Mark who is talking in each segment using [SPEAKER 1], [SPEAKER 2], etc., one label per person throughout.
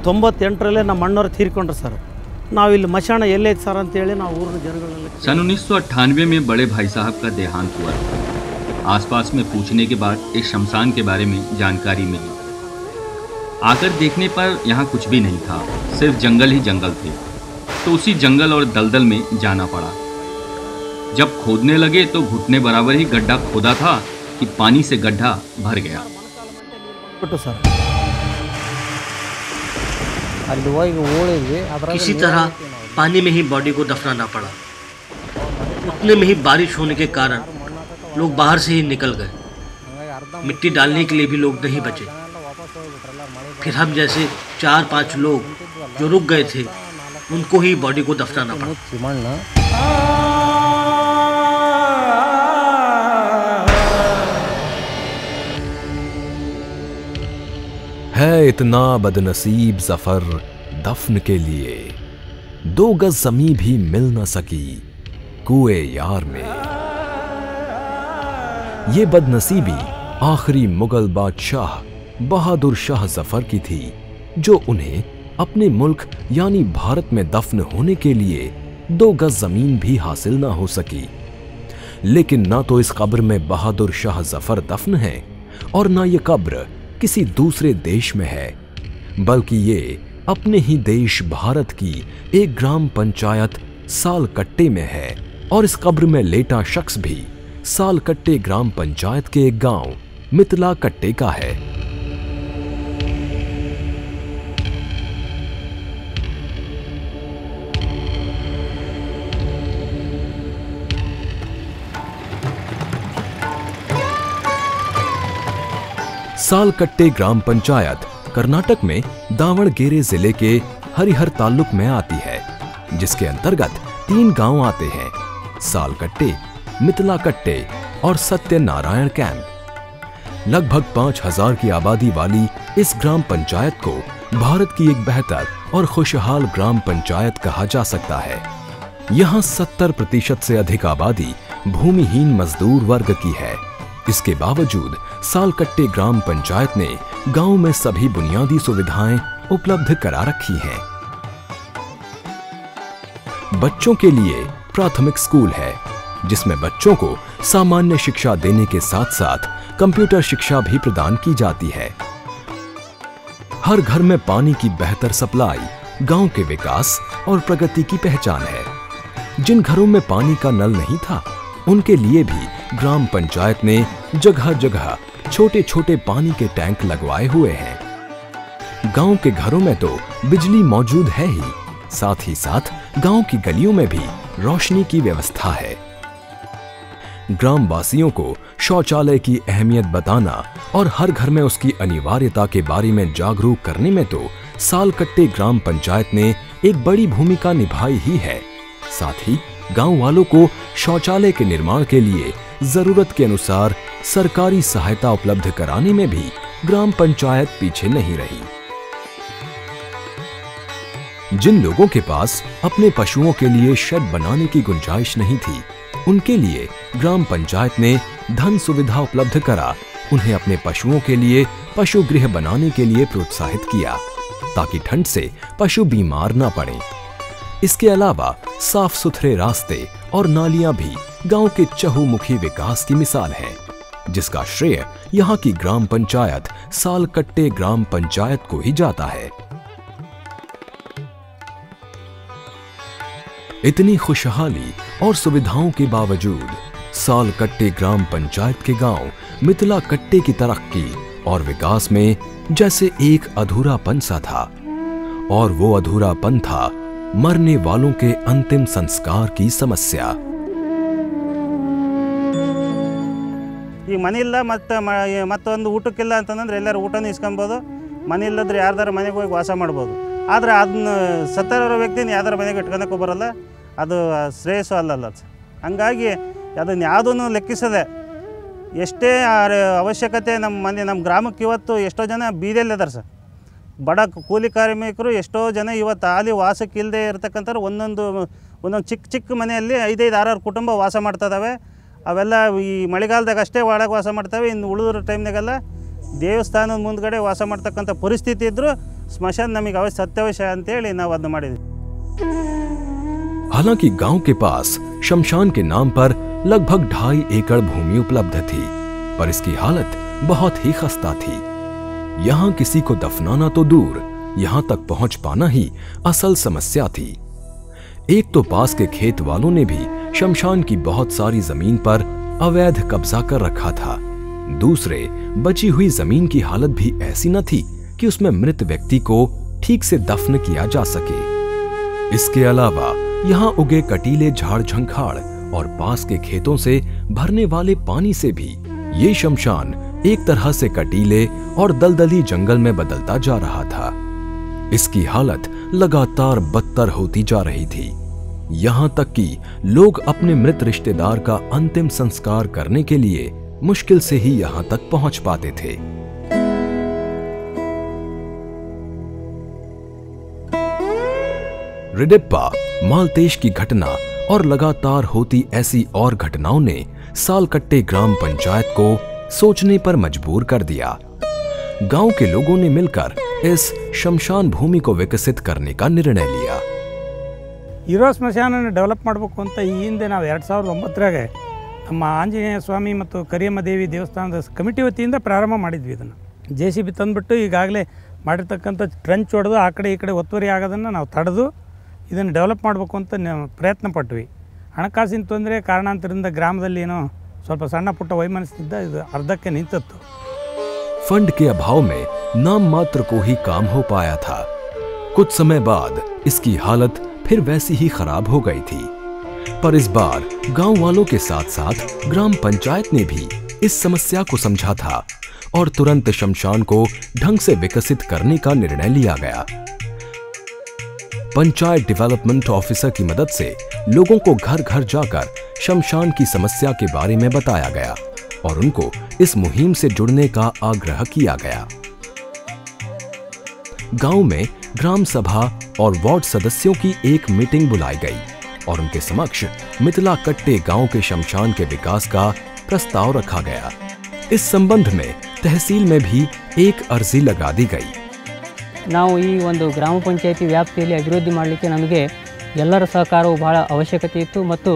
[SPEAKER 1] 98ರಲ್ಲೇ ನಮ್ಮ ಅಣ್ಣವ್ರು ತೀರ್ಕೊಂಡ್ರು sir. नाविल Mashan L sir
[SPEAKER 2] सन 1998 में बड़े भाई साहब का देहांत हुआ। आसपास में पूछने के बाद एक शमशान के बारे में जानकारी मिली। आकर देखने पर यहाँ कुछ भी नहीं था, सिर्फ जंगल ही जंगल थे। तो उसी जंगल और दलदल में जाना पड़ा। जब खोदने लगे तो घुटने बराबर ही गड्ढा खोदा था कि पानी से गड्ढा भर गया।
[SPEAKER 3] किसी तरह पानी में ही बॉडी को दफनाना पड़ा। उतने में ही बारिश होने के कारण लोग बाहर से ही निकल गए। मिट्टी डालने के लिए भी लोग नहीं बचे। फिर हम जैसे 4-5 लोग जो रुक गए थे उनको ही बॉडी को दफनाना पड़ा।
[SPEAKER 4] है इतना बदनसीब जफर दफन के लिए, 2 गज जमीन भी मिल न सकी कुए यार में। ये बदनसीबी आखिरी मुगल बादशाह बहादुर शाह जफर की थी, जो उन्हें अपने मुल्क यानी भारत में दफन होने के लिए 2 गज जमीन भी हासिल ना हो सकी। लेकिन ना तो इस कब्र में बहादुर शाह जफर दफन है और ना ये कब्र किसी दूसरे देश में है, बल्कि ये अपने ही देश भारत की एक ग्राम पंचायत सालकट्टे में है। और इस कब्र में लेटा शख्स भी सालकट्टे ग्राम पंचायत के एक गांव मितला कट्टे का है। सालकट्टे ग्राम पंचायत कर्नाटक में दावणगेरे जिले के हरिहर तालुक में आती है, जिसके अंतर्गत 3 गांव आते हैं, सालकट्टे, मितलाकट्टे और सत्यनारायण कैंप। लगभग 5000 की आबादी वाली इस ग्राम पंचायत को भारत की एक बेहतर और खुशहाल ग्राम पंचायत कहा जा सकता है। यहाँ 70% से अधिक आबादी भूमिहीन मजदूर वर्ग की है। इसके बावजूद सालकट्टे ग्राम पंचायत ने गांव में सभी बुनियादी सुविधाएं उपलब्ध करा रखी हैं। बच्चों के लिए प्राथमिक स्कूल है, जिसमें बच्चों को सामान्य शिक्षा देने के साथ साथ कंप्यूटर शिक्षा भी प्रदान की जाती है। हर घर में पानी की बेहतर सप्लाई गांव के विकास और प्रगति की पहचान है। जिन घरों में पानी का नल नहीं था, उनके लिए भी ग्राम पंचायत ने जगह जगह छोटे छोटे पानी के टैंक लगवाए हुए हैं। गांव के घरों में तो बिजली मौजूद है ही, साथ ही साथ गांव की गलियों में भी रोशनी की व्यवस्था है। ग्राम वासियों को शौचालय की अहमियत बताना और हर घर में उसकी अनिवार्यता के बारे में जागरूक करने में तो सालकट्टे ग्राम पंचायत ने एक बड़ी भूमिका निभाई ही है। साथ ही गांव वालों को शौचालय के निर्माण के लिए जरूरत के अनुसार सरकारी सहायता उपलब्ध कराने में भी ग्राम पंचायत पीछे नहीं रही। जिन लोगों के पास अपने पशुओं के लिए शेड बनाने की गुंजाइश नहीं थी, उनके लिए ग्राम पंचायत ने धन सुविधा उपलब्ध करा उन्हें अपने पशुओं के लिए पशु गृह बनाने के लिए प्रोत्साहित किया, ताकि ठंड से पशु बीमार ना पड़े। इसके अलावा साफ सुथरे रास्ते और नालियां भी गांव के चहुमुखी विकास की मिसाल है, जिसका श्रेय यहाँ की ग्राम पंचायत सालकट्टे ग्राम पंचायत को ही जाता है। इतनी खुशहाली और सुविधाओं के बावजूद सालकट्टे ग्राम पंचायत के गांव मितलाकट्टे की तरक्की और विकास में जैसे एक अधूरापन सा था, और वो अधूरापन था मरने वालों के अंतिम संस्कार की समस्या।
[SPEAKER 1] ಈ ಮನೆ ಇಲ್ಲ ಮತ್ತೊಂದು ಊಟಕ್ಕಿಲ್ಲ ಅಂತಂದ್ರೆ ಎಲ್ಲರೂ ಊಟನೂ ಇಸ್ಕೊಬೋದು, ಮನೆ ಇಲ್ಲದ್ರೆ ಯಾರ್ದಾರ ಮನೆಗೆ ಹೋಗಿ ವಾಸ ಮಾಡ್ಬೋದು. ಆದರೆ ಅದನ್ನ ಸತ್ತರೋ ವ್ಯಕ್ತಿನ ಯಾವ್ದಾರ ಮನೆಗೆ ಇಟ್ಕೊಳಕ್ಕೂ ಬರೋಲ್ಲ, ಅದು ಶ್ರೇಯಸ್ಸು ಅಲ್ಲಲ್ಲ. ಹಂಗಾಗಿ ಅದನ್ನು ಯಾವುದನ್ನು ಲೆಕ್ಕಿಸದೆ ಎಷ್ಟೇ ಅವಶ್ಯಕತೆ ನಮ್ಮ ಗ್ರಾಮಕ್ಕೆ ಇವತ್ತು ಎಷ್ಟೋ ಜನ ಬೀದಿಯಲ್ಲಿದ್ದಾರೆ ಸರ್. ಬಡ ಕೂಲಿ ಕಾರ್ಮಿಕರು ಎಷ್ಟೋ ಜನ ಇವತ್ತು ಅಲ್ಲಿ ವಾಸಕ್ಕಿಲ್ಲದೆ ಇರತಕ್ಕಂಥವ್ರು ಒಂದೊಂದು ಚಿಕ್ಕ ಚಿಕ್ಕ ಮನೆಯಲ್ಲಿ 5-6 ಕುಟುಂಬ ವಾಸ ಮಾಡ್ತದವೆ. ಅವೆಲ್ಲ ಈ ಮಳೆಗಾಲದಾಗ ಅಷ್ಟೇ ಒಳಗೆ ವಾಸ ಮಾಡ್ತವೆ. ಇನ್ನು ಉಳಿದ ಟೈಮ್ನಾಗೆಲ್ಲ ದೇವಸ್ಥಾನದ ಮುಂದ್ಗಡೆ ವಾಸ ಮಾಡ್ತಕ್ಕಂಥ ಪರಿಸ್ಥಿತಿ ಇದ್ದರೂ ಸ್ಮಶಾನ ನಮಗೆ ಅವಶ್ಯ ಅತ್ಯವಶ್ಯ ಅಂತೇಳಿ ನಾವು ಅದನ್ನ ಮಾಡಿದ್ವಿ.
[SPEAKER 4] हालांकि गांव के पास शमशान के नाम पर लगभग 2.5 एकड़ भूमि उपलब्ध थी, पर इसकी हालत बहुत ही खस्ता थी। यहाँ किसी को दफनाना तो दूर, यहाँ तक पहुंच पाना ही असल समस्या थी। एक तो पास के खेत वालों ने भी शमशान की बहुत सारी जमीन पर अवैध कब्जा कर रखा था। दूसरे, बची हुई जमीन की हालत भी ऐसी न थी कि उसमें मृत व्यक्ति को ठीक से दफन किया जा सके। इसके अलावा यहाँ उगे कटीले झाड़ झंखाड़ और पास के खेतों से भरने वाले पानी से भी ये शमशान एक तरह से कटीले और दलदली जंगल में बदलता जा रहा था। इसकी हालत लगातार बदतर होती जा रही थी, यहाँ तक कि लोग अपने मृत रिश्तेदार का अंतिम संस्कार करने के लिए मुश्किल से ही यहाँ तक पहुंच पाते थे। रिडिप्पा, मालतेश की घटना और लगातार होती ऐसी और घटनाओं ने सालकट्टे ग्राम पंचायत को सोचने पर मजबूर कर दिया। गांव के लोगों ने मिलकर इस शमशान भूमि को विकसित करने का निर्णय लिया।
[SPEAKER 5] ಇರೋ ಸ್ಮಶಾನನ ಡೆವಲಪ್ ಮಾಡಬೇಕು ಅಂತ ಈ ಹಿಂದೆ ನಾವು 2009ರಾಗೆ ನಮ್ಮ ಆಂಜನೇಯ ಸ್ವಾಮಿ ಮತ್ತು ಕರಿಯಮ್ಮ ದೇವಿ ದೇವಸ್ಥಾನದ ಕಮಿಟಿ ವತಿಯಿಂದ ಪ್ರಾರಂಭ ಮಾಡಿದ್ವಿ. ಇದನ್ನು JCB ತಂದುಬಿಟ್ಟು ಈಗಾಗಲೇ ಮಾಡಿರ್ತಕ್ಕಂಥ ಟ್ರಂಚ್ ಹೊಡೆದು ಆ ಕಡೆ ಈ ಕಡೆ ಒತ್ತುವರಿ ಆಗೋದನ್ನು ನಾವು ತಡೆದು ಇದನ್ನು ಡೆವಲಪ್ ಮಾಡಬೇಕು ಅಂತ ಪ್ರಯತ್ನ ಪಟ್ವಿ. ಹಣಕಾಸಿನ ತೊಂದರೆ ಕಾರಣಾಂತರದಿಂದ ಗ್ರಾಮದಲ್ಲಿ ಏನೋ ಸ್ವಲ್ಪ ಸಣ್ಣ ಪುಟ್ಟ ವೈಮನಸ್ಸಿನಿಂದ ಇದು ಅರ್ಧಕ್ಕೆ ನಿಂತಿತ್ತು.
[SPEAKER 4] फंड के अभाव में नाम मात्र को ही काम हो पाया था। कुछ समय बाद इसकी हालत फिर वैसी ही खराब हो गई थी, पर इस बार गांव वालों के साथ साथ ग्राम पंचायत ने भी इस समस्या को समझा था और तुरंत शमशान को ढंग से विकसित करने का निर्णय लिया गया। पंचायत डेवलपमेंट ऑफिसर की मदद से लोगों को घर घर जाकर शमशान की समस्या के बारे में बताया गया और उनको इस मुहिम से जुड़ने का आग्रह किया गया। गांव में ग्राम सभा और वार्ड सदस्यों की एक मीटिंग बुलाई गई और उनके समक्ष मिथिला कट्टे गांव के शमशान के विकास का प्रस्ताव रखा गया। इस संबंध में तहसील में भी एक अर्जी लगा दी गई।
[SPEAKER 6] ನಾವು ಈ ಒಂದು ಗ್ರಾಮ ಪಂಚಾಯಿತಿ ವ್ಯಾಪ್ತಿಯಲ್ಲಿ ಅಭಿವೃದ್ಧಿ ಮಾಡಲಿಕ್ಕೆ ನಮಗೆ ಎಲ್ಲರ ಸಹಕಾರವು ಬಹಳ ಅವಶ್ಯಕತೆ ಇತ್ತು ಮತ್ತು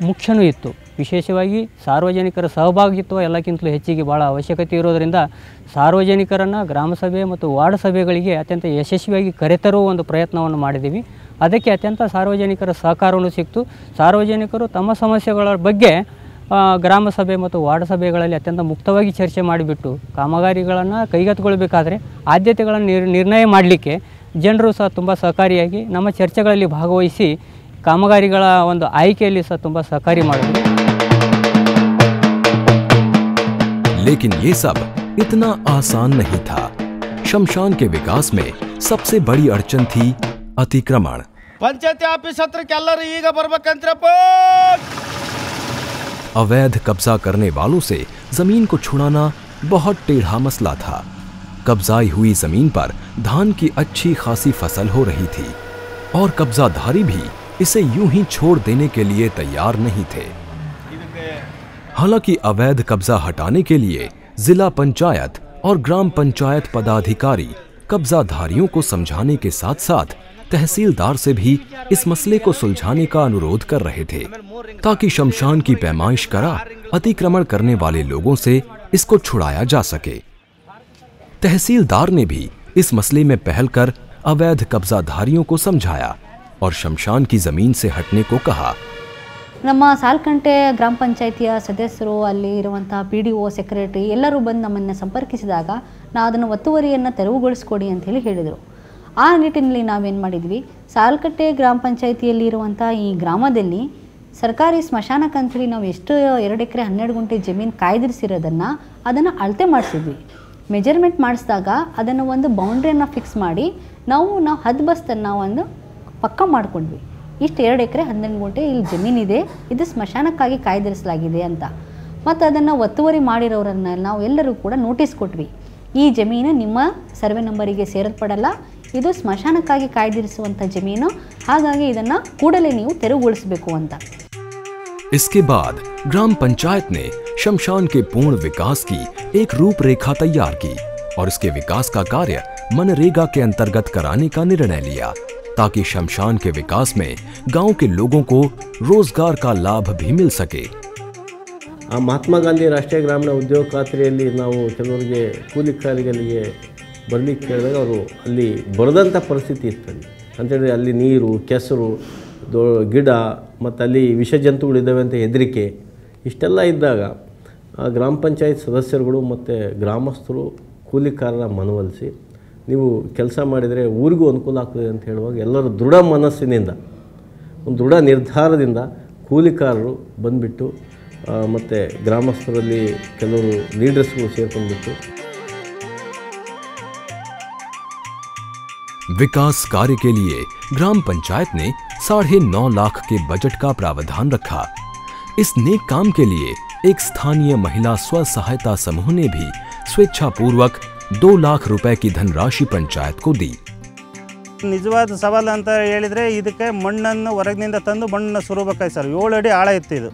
[SPEAKER 6] ಮುಖ್ಯನೂ ಇತ್ತು. ವಿಶೇಷವಾಗಿ ಸಾರ್ವಜನಿಕರ ಸಹಭಾಗಿತ್ವ ಎಲ್ಲಕ್ಕಿಂತಲೂ ಹೆಚ್ಚಿಗೆ ಭಾಳ ಅವಶ್ಯಕತೆ ಇರೋದರಿಂದ ಸಾರ್ವಜನಿಕರನ್ನು ಗ್ರಾಮ ಸಭೆ ಮತ್ತು ವಾರ್ಡ್ ಸಭೆಗಳಿಗೆ ಅತ್ಯಂತ ಯಶಸ್ವಿಯಾಗಿ ಕರೆತರುವ ಒಂದು ಪ್ರಯತ್ನವನ್ನು ಮಾಡಿದ್ದೀವಿ. ಅದಕ್ಕೆ ಅತ್ಯಂತ ಸಾರ್ವಜನಿಕರ ಸಹಕಾರವೂ ಸಿಕ್ತು. ಸಾರ್ವಜನಿಕರು ತಮ್ಮ ಸಮಸ್ಯೆಗಳ ಬಗ್ಗೆ ಗ್ರಾಮ ಸಭೆ ಮತ್ತು ವಾರ್ಡ್ ಸಭೆಗಳಲ್ಲಿ ಅತ್ಯಂತ ಮುಕ್ತವಾಗಿ ಚರ್ಚೆ ಮಾಡಿಬಿಟ್ಟು ಕಾಮಗಾರಿಗಳನ್ನು ಕೈಗೆತ್ತಿಕೊಳ್ಳಬೇಕಾದ್ರೆ ಆದ್ಯತೆಗಳನ್ನು ನಿರ್ಣಯ ಮಾಡಲಿಕ್ಕೆ ಜನರು ಸಹ ತುಂಬ ಸಹಕಾರಿಯಾಗಿ ನಮ್ಮ ಚರ್ಚೆಗಳಲ್ಲಿ ಭಾಗವಹಿಸಿ ಕಾಮಗಾರಿಗಳ ಒಂದು ಆಯ್ಕೆಯಲ್ಲಿ ಸಹ ತುಂಬ ಸಹಕಾರಿ ಮಾಡಿದರು.
[SPEAKER 4] लेकिन ये सब इतना आसान नहीं था। शमशान के विकास में सबसे बड़ी अड़चन थी अतिक्रमण।
[SPEAKER 7] पंचायती ऑफिस हत्रक्ಕೆಲ್ಲರೂ ಈಗ ಬರಬೇಕಂತ್ರಪ್ಪ।
[SPEAKER 4] अवैध कब्जा करने वालों से जमीन को छुड़ाना बहुत टेढ़ा मसला था। कब्जाई हुई जमीन पर धान की अच्छी खासी फसल हो रही थी और कब्जाधारी भी इसे यूं ही छोड़ देने के लिए तैयार नहीं थे। हालांकि अवैध कब्जा हटाने के लिए जिला पंचायत और ग्राम पंचायत पदाधिकारी कब्जाधारियों को समझाने के साथ साथ तहसीलदार से भी इस मसले को सुलझाने का अनुरोध कर रहे थे ताकि शमशान की पैमाइश करा अतिक्रमण करने वाले लोगों से इसको छुड़ाया जा सके। तहसीलदार ने भी इस मसले में पहल कर अवैध कब्जाधारियों को समझाया और शमशान की जमीन से हटने को कहा।
[SPEAKER 8] ನಮ್ಮ ಸಾಲ್ಕಂಟೆ ಗ್ರಾಮ ಪಂಚಾಯಿತಿಯ ಸದಸ್ಯರು ಅಲ್ಲಿ ಇರುವಂಥ PDO ಸೆಕ್ರೆಟರಿ ಎಲ್ಲರೂ ಬಂದು ನಮ್ಮನ್ನು ಸಂಪರ್ಕಿಸಿದಾಗ ನಾವು ಅದನ್ನು ಒತ್ತುವರಿಯನ್ನು ತೆರವುಗೊಳಿಸ್ಕೊಡಿ ಅಂಥೇಳಿ ಹೇಳಿದರು. ಆ ನಿಟ್ಟಿನಲ್ಲಿ ನಾವೇನು ಮಾಡಿದ್ವಿ, ಸಾಲ್ಕಟ್ಟೆ ಗ್ರಾಮ ಪಂಚಾಯಿತಿಯಲ್ಲಿ ಇರುವಂಥ ಈ ಗ್ರಾಮದಲ್ಲಿ ಸರ್ಕಾರಿ ಸ್ಮಶಾನಕ್ಕಂಥೇಳಿ ನಾವು ಎಷ್ಟು 2 ಎಕರೆ 12 ಗುಂಟೆ ಜಮೀನು ಕಾಯ್ದಿರಿಸಿರೋದನ್ನು ಅದನ್ನು ಅಳತೆ ಮಾಡಿಸಿದ್ವಿ. ಮೆಜರ್ಮೆಂಟ್ ಮಾಡಿಸಿದಾಗ ಅದನ್ನು ಒಂದು ಬೌಂಡ್ರಿಯನ್ನು ಫಿಕ್ಸ್ ಮಾಡಿ ನಾವು ಹದ್ಬಸ್ತನ್ನು ಒಂದು ಪಕ್ಕ ಮಾಡಿಕೊಂಡ್ವಿ. ಇಷ್ಟು 2 ಎಕರೆ 12 ಗುಂಟೆ ಇಲ್ಲಿ ಜಮೀನಿದೆ, ಇದು ಸ್ಮಶಾನಕ್ಕಾಗಿ ಕಾಯ್ದಿರಿಸಲಾಗಿದೆ ಅಂತ. ಮತ್ತು ಅದನ್ನು ಒತ್ತುವರಿ ಮಾಡಿರೋರನ್ನ ನಾವು ಎಲ್ಲರೂ ಕೂಡ ನೋಟಿಸ್ ಕೊಟ್ವಿ. ಈ ಜಮೀನು ನಿಮ್ಮ ಸರ್ವೆ ನಂಬರಿಗೆ ಸೇರ್ಪಡಲ್ಲ, ಇದು ಸ್ಮಶಾನಕ್ಕಾಗಿ ಕಾಯ್ದಿರಿಸುವಂಥ ಜಮೀನು, ಹಾಗಾಗಿ ಇದನ್ನು ಕೂಡಲೇ ನೀವು ತೆರವುಗೊಳಿಸಬೇಕು ಅಂತ.
[SPEAKER 4] इसके बाद ग्राम पंचायत ने शमशान के पूर्ण विकास की एक रूपरेखा तैयार की और इसके विकास का कार्य मनरेगा के अंतर्गत कराने का निर्णय लिया ताकि शमशान के विकास में गांव के लोगों को रोजगार का लाभ भी मिल सके।
[SPEAKER 9] ಮಹಾತ್ಮ ಗಾಂಧಿ ರಾಷ್ಟ್ರೀಯ ಗ್ರಾಮೀಣ ಉದ್ಯೋಗ ಖಾತ್ರಿಯಲ್ಲಿ ನಾವು ಕೆಲವರಿಗೆ ಕೂಲಿ ಕಾರ್ಯಗಳಿಗೆ ಬರಲಿಕ್ಕೆ ಕೇಳಿದಾಗ ಅವರು ಅಲ್ಲಿ ಬರದಂಥ ಪರಿಸ್ಥಿತಿ ಇರ್ತದೆ ಅಂತೇಳಿ ಅಲ್ಲಿ ನೀರು ಕೆಸರು ಗಿಡ ಮತ್ತು ಅಲ್ಲಿ ವಿಷಜಂತುಗಳಿದ್ದಾವೆ ಅಂತ ಹೆದರಿಕೆ ಇಷ್ಟೆಲ್ಲ ಇದ್ದಾಗ ಗ್ರಾಮ ಪಂಚಾಯತ್ ಸದಸ್ಯರುಗಳು ಮತ್ತು ಗ್ರಾಮಸ್ಥರು ಕೂಲಿಕಾರರ ಮನವೊಲಿಸಿ ನೀವು ಕೆಲಸ ಮಾಡಿದರೆ ಊರಿಗೂ ಅನುಕೂಲ ಆಗ್ತದೆ ಅಂತ ಹೇಳುವಾಗ ಎಲ್ಲರೂ ದೃಢ ಮನಸ್ಸಿನಿಂದ ಒಂದು ದೃಢ ನಿರ್ಧಾರದಿಂದ ಕೂಲಿಕಾರರು ಬಂದುಬಿಟ್ಟು ಮತ್ತು ಗ್ರಾಮಸ್ಥರಲ್ಲಿ ಕೆಲವರು ಲೀಡರ್ಸ್ಗಳು ಸೇರ್ಕೊಂಡ್ಬಿಟ್ಟು
[SPEAKER 4] विकास कार्य के लिए ग्राम पंचायत ने 9.5 लाख के बजट का प्रावधान रखा। इस नेक काम के लिए एक स्थानीय महिला स्व सहायता समूह ने भी स्वेच्छापूर्वक 2 लाख रुपए की धनराशि पंचायत को दी।
[SPEAKER 1] ನಿಜವಾದ ಸವಾಲು ಅಂತ ಹೇಳಿದರೆ ಇದಕ್ಕೆ ಮಣ್ಣನ್ನು ಹೊರಗಿನಿಂದ ತಂದು ಮಣ್ಣನ್ನು ಸುರಬೇಕಾಯ್ತು ಸರ್. 7 ಅಡಿ ಆಳ ಇತ್ತು ಇದು.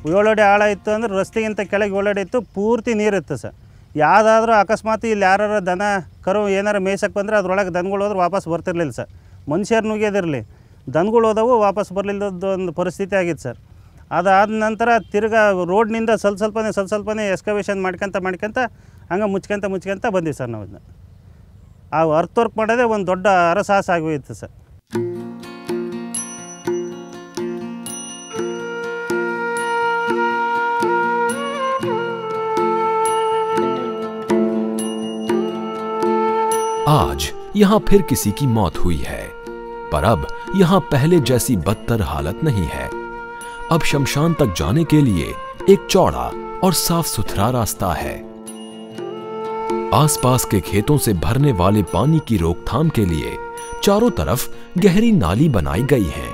[SPEAKER 1] 7 ಅಡಿ ಆಳ ಇತ್ತು ಅಂದರೆ ರಸ್ತೆಗಿಂತ ಕೆಳಗೆ 7 ಅಡಿ ಇತ್ತು, ಪೂರ್ತಿ ನೀರಿತ್ತು ಸರ್. ಯಾವುದಾದ್ರೂ ಅಕಸ್ಮಾತ್ ಇಲ್ಲಿ ಯಾರು ದನ ಕರು ಏನಾರು ಮೇಯ್ಸಕ್ಕೆ ಬಂದರೆ ಅದ್ರೊಳಗೆ ದನಗಳು ಹೋದ್ರೆ ವಾಪಸ್ ಬರ್ತಿರ್ಲಿಲ್ಲ ಸರ್. ಮನುಷ್ಯರು ನುಗ್ಗಿದಿರಲಿ, ದನಗಳು ಹೋದವು ವಾಪಸ್ ಬರಲಿಲ್ಲದೊಂದು ಪರಿಸ್ಥಿತಿ ಆಗಿತ್ತು ಸರ್. ಅದಾದ ನಂತರ ತಿರ್ಗಾ ರೋಡ್ನಿಂದ ಸ್ವಲ್ಪನೇ ಎಕ್ಸ್ಕವೇಷನ್ ಮಾಡ್ಕೊಂತ ಹಂಗೆ ಮುಚ್ಕೊಂತ ಬಂದಿವಿ ಸರ್ ನಾವು. ಇದನ್ನ ಆ ಅರ್ತ್ ವರ್ಕ್ ಮಾಡೋದೇ ಒಂದು ದೊಡ್ಡ ಅರಸಾಹಸ ಆಗೋಯಿತು ಸರ್.
[SPEAKER 4] आज यहाँ फिर किसी की मौत हुई है, पर अब यहाँ पहले जैसी बदतर हालत नहीं है। अब शमशान तक जाने के लिए एक चौड़ा और साफ सुथरा रास्ता है। आसपास के खेतों से भरने वाले पानी की रोकथाम के लिए चारों तरफ गहरी नाली बनाई गई है।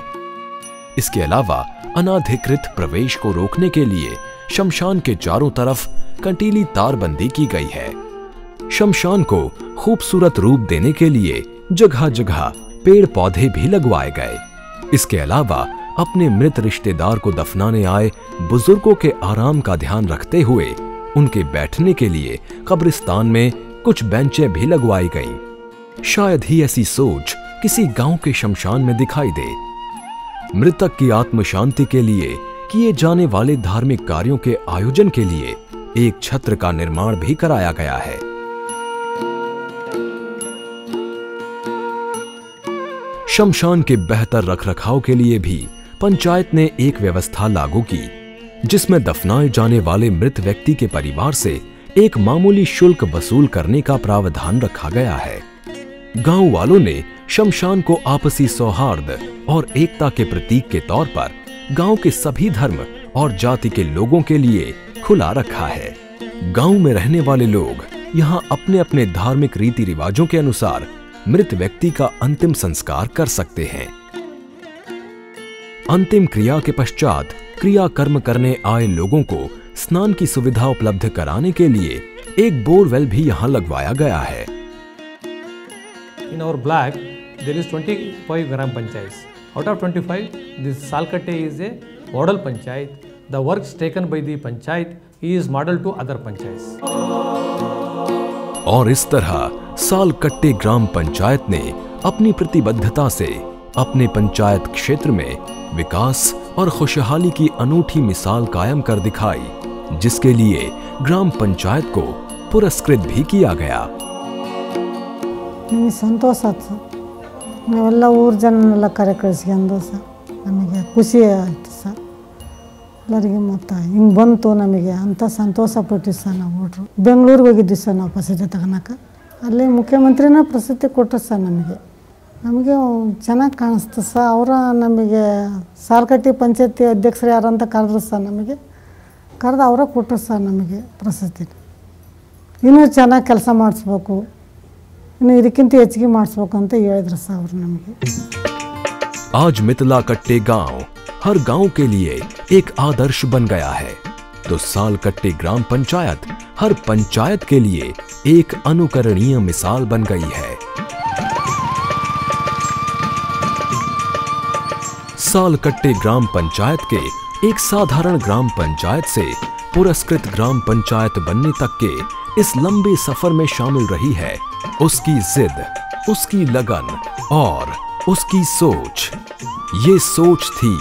[SPEAKER 4] इसके अलावा अनाधिकृत प्रवेश को रोकने के लिए शमशान के चारों तरफ कंटीली तारबंदी की गई है। शमशान को खूबसूरत रूप देने के लिए जगह जगह पेड़ पौधे भी लगवाए गए। इसके अलावा अपने मृत रिश्तेदार को दफनाने आए बुजुर्गों के आराम का ध्यान रखते हुए उनके बैठने के लिए कब्रिस्तान में कुछ बेंचें भी लगवाई गईं। शायद ही ऐसी सोच किसी गांव के शमशान में दिखाई दे। मृतक की आत्म शांति के लिए किए जाने वाले धार्मिक कार्यों के आयोजन के लिए एक छत्र का निर्माण भी कराया गया है। शमशान के बेहतर रखरखाव के लिए भी पंचायत ने एक व्यवस्था लागू की, जिसमें दफनाए जाने वाले मृत व्यक्ति के परिवार से एक मामूली शुल्क वसूल करने का प्रावधान रखा गया है। गांव वालों ने शमशान को आपसी सौहार्द और एकता के प्रतीक के तौर पर गांव के सभी धर्म और जाति के लोगों के लिए खुला रखा है। गांव में रहने वाले लोग यहाँ अपने अपने धार्मिक रीति रिवाजों के अनुसार मृत व्यक्ति का अंतिम संस्कार कर सकते हैं। अंतिम क्रिया के पश्चात क्रिया कर्म करने आए लोगों को स्नान की सुविधा उपलब्ध कराने के लिए एक बोरवेल भी यहाँ लगवाया गया है।
[SPEAKER 10] In our block, there is 25 gram panchayats. Out of 25, this Salkatte is a model panchayat. The works taken by the panchayat is model to other panchayats.
[SPEAKER 4] और इस तरह सालकट्टे ग्राम पंचायत ने अपनी प्रतिबद्धता से अपने पंचायत क्षेत्र में विकास और खुशहाली की अनूठी मिसाल कायम कर दिखाई, जिसके लिए ग्राम पंचायत को पुरस्कृत भी किया गया।
[SPEAKER 11] ಸಂತೋಷ ಆಯ್ತು ಸರ್. ನಾವೆಲ್ಲ ಊರು ಜನನೆಲ್ಲ ಕರೆ ಕಳಿಸ್ಕೊಂಡು ಸರ್ ನಮಗೆ ಖುಷಿ ಆಯಿತು ಸರ್. ಎಲ್ಲರಿಗೆ ಮತ್ತು ಹಿಂಗೆ ಬಂತು ನಮಗೆ ಅಂತ ಸಂತೋಷ ಪಟ್ಟಿವಿ ಸರ್. ನಾವು ಹುಡ್ರು ಬೆಂಗಳೂರಿಗೆ ಹೋಗಿದ್ವಿ ಸರ್ ನಾವು ಪ್ರಸಿದ್ಧಿ ತಗೊಳಕ್ಕೆ. ಅಲ್ಲಿ ಮುಖ್ಯಮಂತ್ರಿನ ಪ್ರಸಿದ್ಧಿ ಕೊಟ್ಟರು ಸರ್. ನಮಗೆ ಚೆನ್ನಾಗಿ ಕಾಣಿಸ್ತು ಸರ್. ಅವರ ನಮಗೆ ಸಾಲ್ಕಟ್ಟಿ ಪಂಚಾಯತಿ ಅಧ್ಯಕ್ಷರು ಯಾರಂತ ಕರೆದ್ರು ಸರ್. ನಮಗೆ ಕರೆದು ಅವರ ಕೊಟ್ಟರು ಸರ್ ನಮಗೆ ಪ್ರಶಸ್ತಿ. ಇನ್ನೂ ಚೆನ್ನಾಗಿ ಕೆಲಸ ಮಾಡಿಸ್ಬೇಕು, ಇನ್ನು ಇದಕ್ಕಿಂತ ಹೆಚ್ಚಿಗೆ ಮಾಡಿಸ್ಬೇಕು ಅಂತ ಹೇಳಿದ್ರು ಸರ್ ಅವರು ನಮಗೆ.
[SPEAKER 4] आज मिथिला कट्टे गांव हर गांव के लिए एक आदर्श बन गया है, तो सालकट्टे ग्राम पंचायत हर पंचायत के लिए एक अनुकरणीय मिसाल बन गई है। सालकट्टे ग्राम पंचायत के एक साधारण ग्राम पंचायत से पुरस्कृत ग्राम पंचायत बनने तक के इस लंबे सफर में शामिल रही है उसकी जिद, उसकी लगन और उसकी सोच। ये सोच थी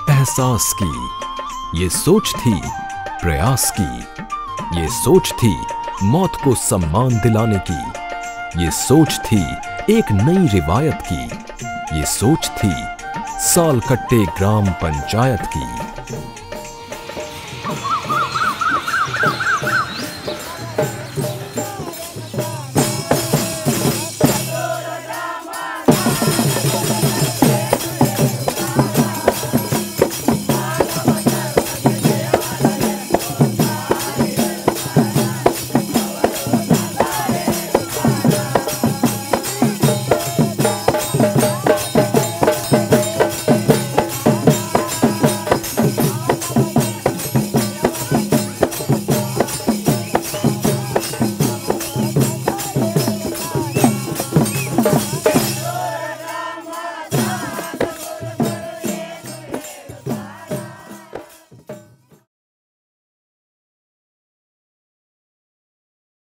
[SPEAKER 4] एहसास की, ये सोच थी प्रयास की, ये सोच थी मौत को सम्मान दिलाने की, ये सोच थी एक नई रिवायत की, ये सोच थी सालकट्टे ग्राम पंचायत की।